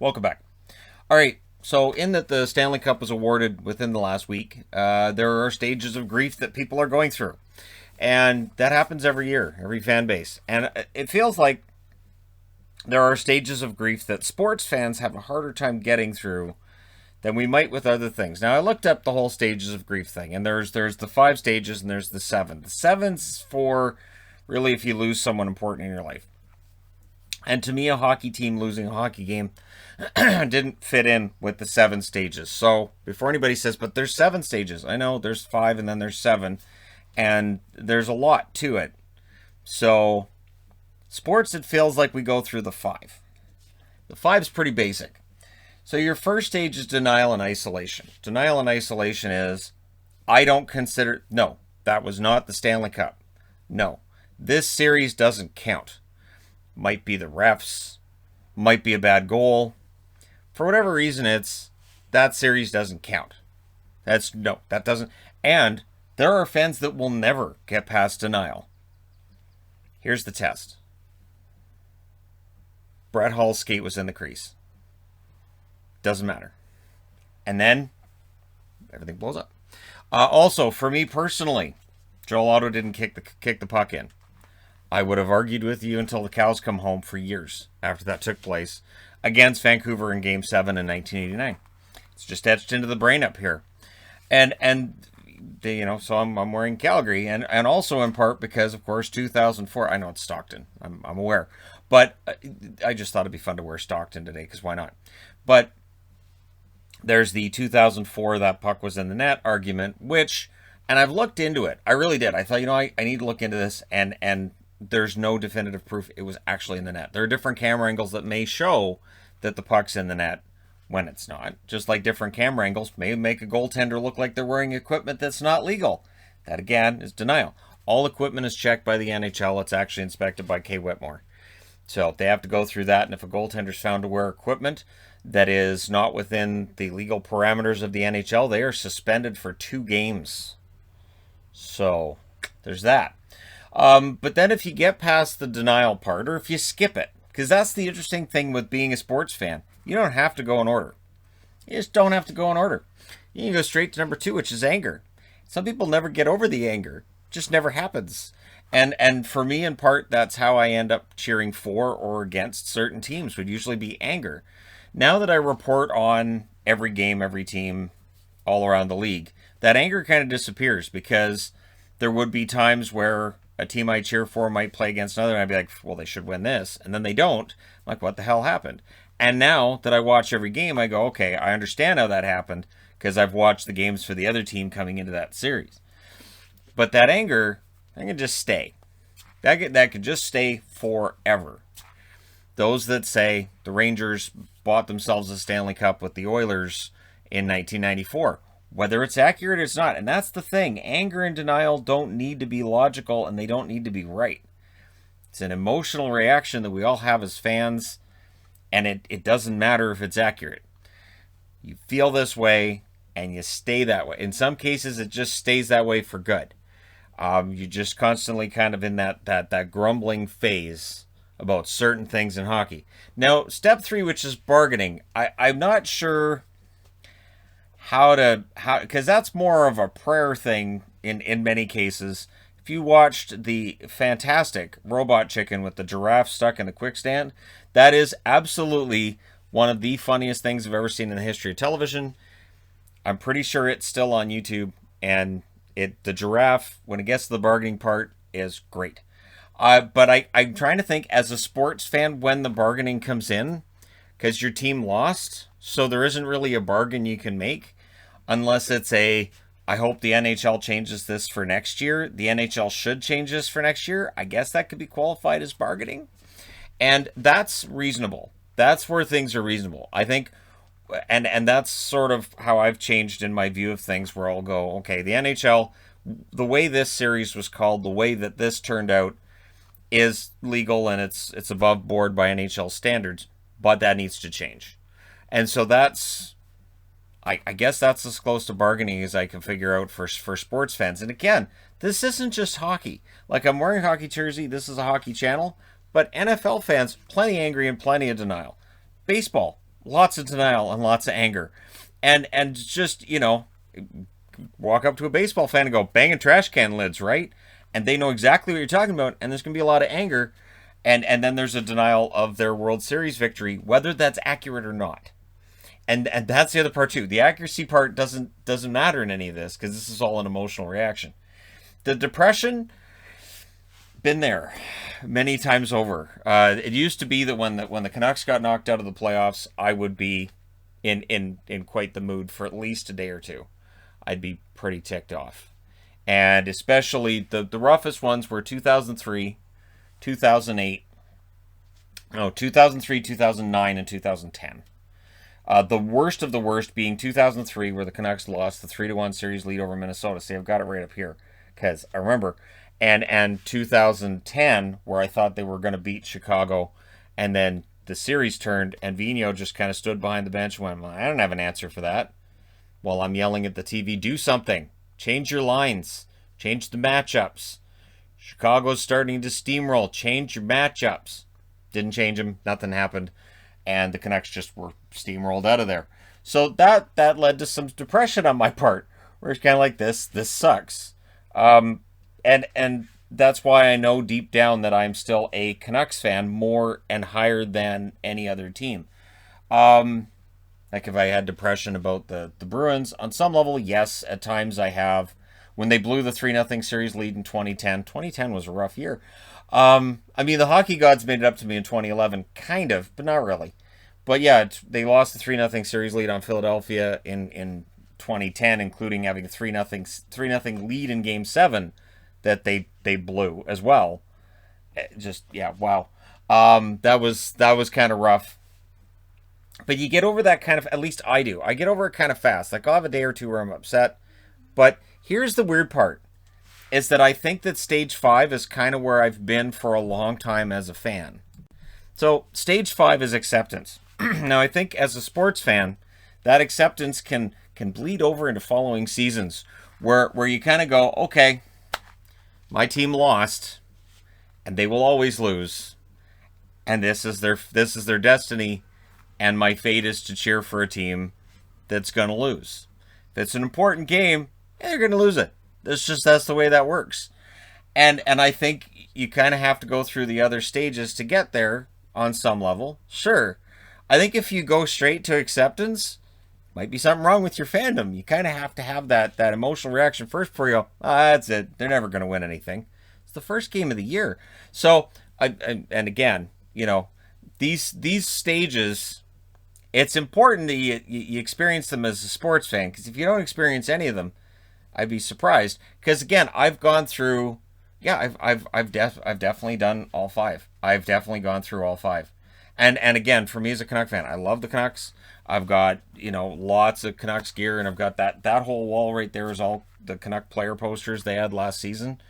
Welcome back. All right. So, in that the Stanley Cup was awarded within the last week, there are stages of grief that people are going through. And that happens every year, every fan base. And it feels like there are stages of grief that sports fans have a harder time getting through than we might with other things. Now, I looked up the whole stages of grief thing, and there's the 5 stages and there's the seven. The seven's for really if you lose someone important in your life. And to me, a hockey team losing a hockey game didn't fit in with the 7 stages. So before anybody says, but there's 7 stages, I know there's five and then there's seven, and there's a lot to it. So sports, it feels like we go through the five. The five's pretty basic. So your first stage is denial and isolation. Denial and isolation is, I don't consider, no, that was not the Stanley Cup. No, this series doesn't count. Might be the refs, might be a bad goal. For whatever reason, it's that series doesn't count. That doesn't. And there are fans that will never get past denial. Here's the test. Brett Hull's skate was in the crease. Doesn't matter. And then everything blows up. Also, for me personally, Joel Otto didn't kick the puck in. I would have argued with you until the cows come home for years after that took place against Vancouver in Game 7 in 1989. It's just etched into the brain up here. And they, so I'm wearing Calgary, and also in part because, of course, 2004, I know it's Stockton, I'm aware. But I just thought it'd be fun to wear Stockton today, because why not? But there's the 2004 that puck was in the net argument, which, and I've looked into it. I really did. I thought, I need to look into this, and there's no definitive proof it was actually in the net. There are different camera angles that may show that the puck's in the net when it's not. Just like different camera angles may make a goaltender look like they're wearing equipment that's not legal. That, again, is denial. All equipment is checked by the NHL. It's actually inspected by Kay Whitmore. So they have to go through that, and if a goaltender's found to wear equipment that is not within the legal parameters of the NHL, they are suspended for 2 games. So there's that. But then if you get past the denial part, or if you skip it, because that's the interesting thing with being a sports fan, you don't have to go in order. You just don't have to go in order. You can go straight to number 2, which is anger. Some people never get over the anger. It just never happens. And for me, in part, that's how I end up cheering for or against certain teams, would usually be anger. Now that I report on every game, every team, all around the league, that anger kind of disappears, because there would be times where a team I cheer for might play against another, and I'd be like, well, they should win this. And then they don't. I'm like, what the hell happened? And now that I watch every game, I go, okay, I understand how that happened, because I've watched the games for the other team coming into that series. But that anger, I can just stay. That could just stay forever. Those that say the Rangers bought themselves a Stanley Cup with the Oilers in 1994, whether it's accurate or it's not. And that's the thing. Anger and denial don't need to be logical, and they don't need to be right. It's an emotional reaction that we all have as fans, and it doesn't matter if it's accurate. You feel this way, and you stay that way. In some cases, it just stays that way for good. You're just constantly kind of in that grumbling phase about certain things in hockey. Now, step 3, which is bargaining, I'm not sure how because that's more of a prayer thing in many cases. If you watched the fantastic Robot Chicken with the giraffe stuck in the quickstand, that is absolutely one of the funniest things I've ever seen in the history of television. I'm pretty sure it's still on YouTube, and the giraffe, when it gets to the bargaining part, is great. But I'm trying to think, as a sports fan, when the bargaining comes in, because your team lost, so there isn't really a bargain you can make, unless it's I hope the NHL changes this for next year. The NHL should change this for next year. I guess that could be qualified as bargaining. And that's reasonable. That's where things are reasonable. I think, and that's sort of how I've changed in my view of things, where I'll go, okay, the NHL, the way this series was called, the way that this turned out is legal, and it's above board by NHL standards, but that needs to change. And so that's, I guess that's as close to bargaining as I can figure out for sports fans. And again, this isn't just hockey. Like, I'm wearing a hockey jersey, this is a hockey channel, but NFL fans, plenty angry and plenty of denial. Baseball, lots of denial and lots of anger. And just, walk up to a baseball fan and go, banging trash can lids, right? And they know exactly what you're talking about, and there's going to be a lot of anger. And then there's a denial of their World Series victory, whether that's accurate or not. And that's the other part too. The accuracy part doesn't matter in any of this, because this is all an emotional reaction. The depression, been there many times over. It used to be that when the Canucks got knocked out of the playoffs, I would be in quite the mood for at least a day or two. I'd be pretty ticked off. And especially the roughest ones were 2003, 2008, 2003, 2009, and 2010. The worst of the worst being 2003, where the Canucks lost the 3-1 series lead over Minnesota. See, I've got it right up here, because I remember. And 2010, where I thought they were going to beat Chicago, and then the series turned, and Vigneault just kind of stood behind the bench and went, well, I don't have an answer for that. Well, I'm yelling at the TV, do something. Change your lines. Change the matchups. Chicago's starting to steamroll. Change your matchups. Didn't change them. Nothing happened. And the Canucks just were steamrolled out of there. So that led to some depression on my part, where it's kind of like, this sucks. And that's why I know deep down that I'm still a Canucks fan, more and higher than any other team. Like if I had depression about the Bruins, on some level, yes, at times I have. When they blew the 3-0 series lead in 2010, 2010 was a rough year. The hockey gods made it up to me in 2011, kind of, but not really. But yeah, they lost the 3-0 series lead on Philadelphia in 2010, including having a 3-0 lead in Game 7 that they blew as well. Wow. That was kind of rough. But you get over that kind of, at least I do. I get over it kind of fast. Like, I'll have a day or two where I'm upset. But here's the weird part, is that I think that stage 5 is kind of where I've been for a long time as a fan. So stage 5 is acceptance. Now, I think as a sports fan, that acceptance can bleed over into following seasons, where you kind of go, okay, my team lost, and they will always lose, and this is their destiny, and my fate is to cheer for a team that's going to lose. If it's an important game, they're going to lose it. That's the way that works. And I think you kind of have to go through the other stages to get there on some level. Sure. I think if you go straight to acceptance, might be something wrong with your fandom. You kind of have to have that emotional reaction first before you go, that's it. They're never going to win anything. It's the first game of the year. So, and again, these stages, it's important that you experience them as a sports fan, because if you don't experience any of them, I'd be surprised. Because again, I've gone through, I've definitely done all 5. I've definitely gone through all 5. And again, for me as a Canuck fan, I love the Canucks. I've got, lots of Canucks gear, and I've got that whole wall right there is all the Canuck player posters they had last season.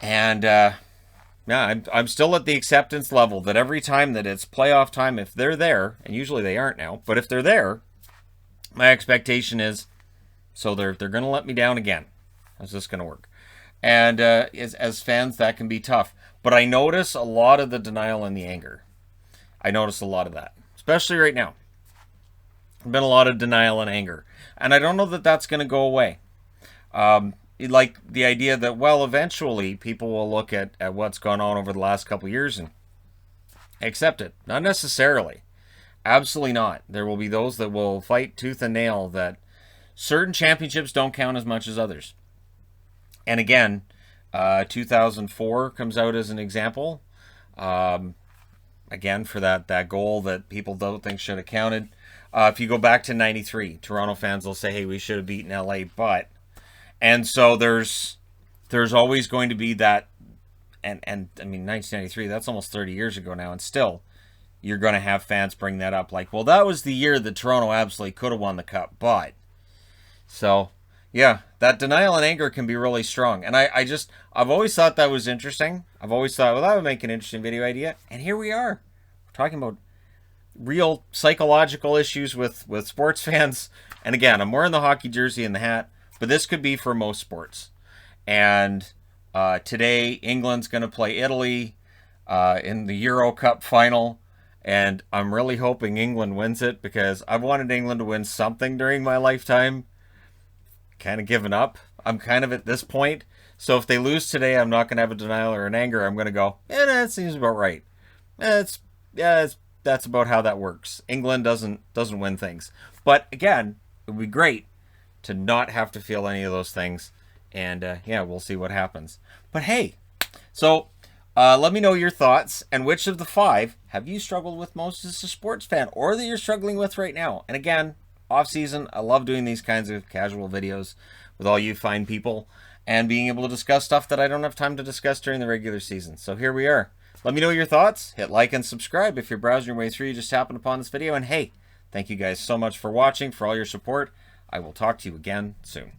And I'm still at the acceptance level that every time that it's playoff time, if they're there, and usually they aren't now, but if they're there, my expectation is, so they're going to let me down again. How's this going to work? And as fans, that can be tough. But I notice a lot of the denial and the anger. I notice a lot of that, especially right now. There's been a lot of denial and anger. And I don't know that that's going to go away. Like the idea that, well, eventually people will look at what's gone on over the last couple of years and accept it. Not necessarily. Absolutely not. There will be those that will fight tooth and nail that certain championships don't count as much as others. And again, 2004 comes out as an example. Again, for that goal that people don't think should have counted. If you go back to 93, Toronto fans will say, hey, we should have beaten LA, but... And so there's always going to be that, and 1993, that's almost 30 years ago now, and still, you're going to have fans bring that up, like, well, that was the year that Toronto absolutely could have won the cup, but... So, yeah, that denial and anger can be really strong, and I've always thought that was interesting. I've always thought, well, that would make an interesting video idea, and here we are. We're talking about real psychological issues with sports fans, and again, I'm wearing the hockey jersey and the hat, but this could be for most sports. And today, England's going to play Italy in the Euro Cup final. And I'm really hoping England wins it because I've wanted England to win something during my lifetime. Kind of given up. I'm kind of at this point. So if they lose today, I'm not going to have a denial or an anger. I'm going to go, yeah, that seems about right. That's about how that works. England doesn't win things. But again, it would be great to not have to feel any of those things. And yeah, we'll see what happens. But hey, so let me know your thoughts and which of the 5 have you struggled with most as a sports fan or that you're struggling with right now. And again, off season, I love doing these kinds of casual videos with all you fine people and being able to discuss stuff that I don't have time to discuss during the regular season. So here we are. Let me know your thoughts. Hit like and subscribe if you're browsing your way through. You just happened upon this video. And hey, thank you guys so much for watching, for all your support. I will talk to you again soon.